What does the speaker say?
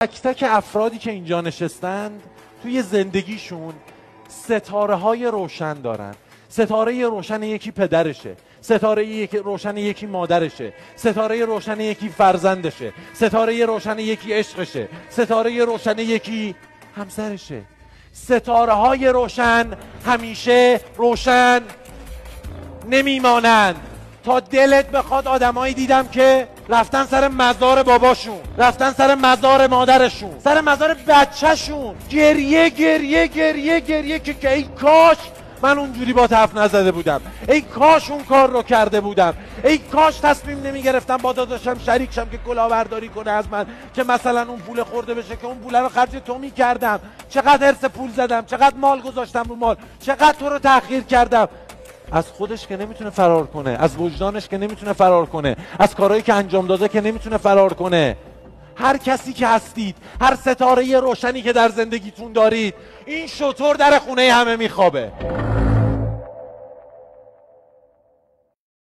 تک تک افرادی که اینجا نشستند توی زندگیشون ستاره های روشن دارن. ستاره روشن یکی پدرشه، ستاره روشن یکی مادرشه، ستاره روشن یکی فرزندشه، ستاره روشن یکی عشقشه، ستاره روشن یکی همسرشه. ستاره های روشن همیشه روشن نمیمانند. تا دلت بخواد آدمایی دیدم که رفتن سر مزار باباشون، رفتن سر مزار مادرشون، سر مزار بچهشون، گریه گریه گریه گریه که ای کاش من اونجوری با حرف نزده بودم، ای کاش اون کار رو کرده بودم، ای کاش تصمیم نمی گرفتم با داداشم شریک شم که کلاهبرداری کنه از من، که مثلا اون پول خورده بشه که اون پول رو خرج تو می کردم، چقدر حرص پول زدم، چقدر مال گذاشتم رو مال، چقدر تو رو تأخیر کردم. از خودش که نمیتونه فرار کنه، از وجدانش که نمیتونه فرار کنه، از کارهایی که انجام داده که نمیتونه فرار کنه. هر کسی که هستید، هر ستاره روشنی که در زندگیتون دارید، این شطور در خونه همه میخوابه.